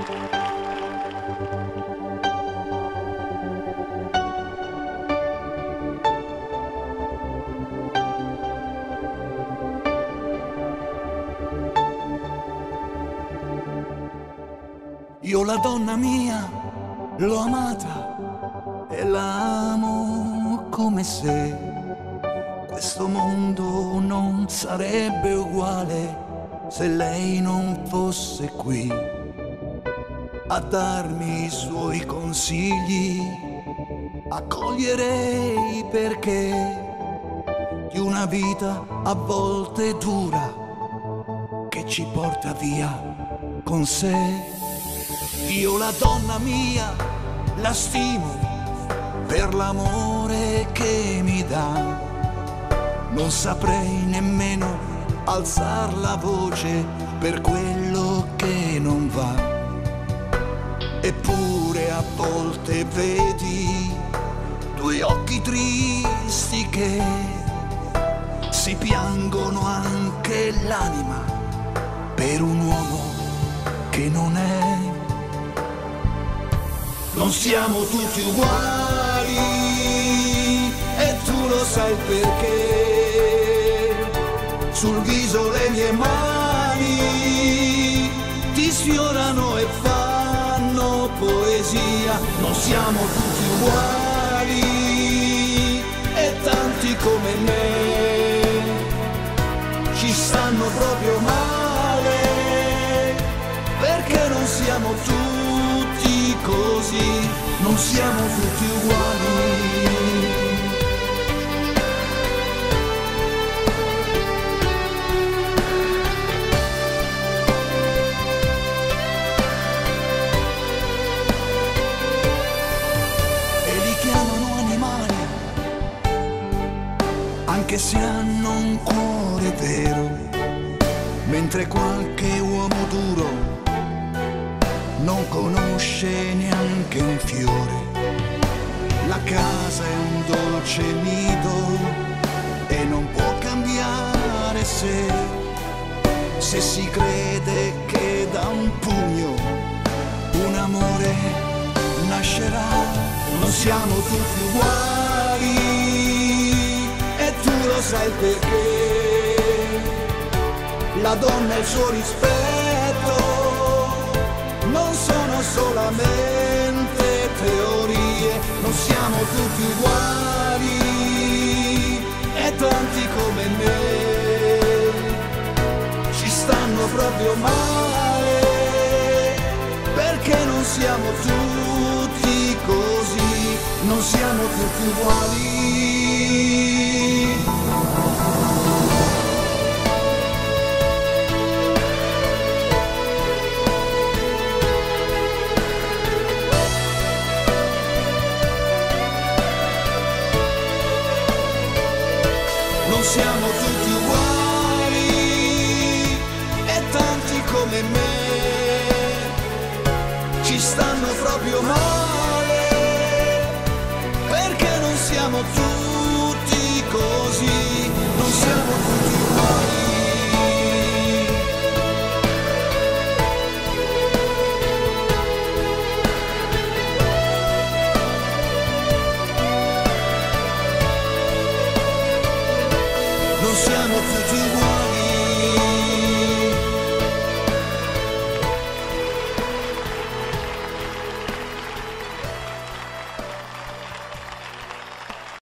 Io la donna mia l'ho amata e la amo come se questo mondo non sarebbe uguale se lei non fosse qui a darmi i suoi consigli. Accoglierei perché di una vita a volte dura che ci porta via con sé. Io la donna mia la stimo per l'amore che mi dà. Non saprei nemmeno alzar la voce per quello che non va. Eppure a volte vedi due occhi tristi che si piangono anche l'anima per un uomo che non è. Non siamo tutti uguali e tu lo sai perché. Sul viso le mie mani ti sfiorano e fanno poesia. Non siamo tutti uguali e tanti come me ci stanno proprio male, perché non siamo tutti così, non siamo tutti uguali. E li chiamano animali, anche se hanno un cuore vero, mentre qualche uomo duro non conosce neanche un fiore. La casa è un dolce nido e non può cambiare se si crede che da un pugno un amore nascerà. Non siamo tutti uguali e tu lo sai perché. La donna e il suo rispetto non sono solamente teorie. Non siamo tutti uguali e tanti come me ci stanno proprio male, perché non siamo tutti così, non siamo tutti uguali. Non siamo tutti uguali e tanti come me ci stanno proprio male, perché non siamo tutti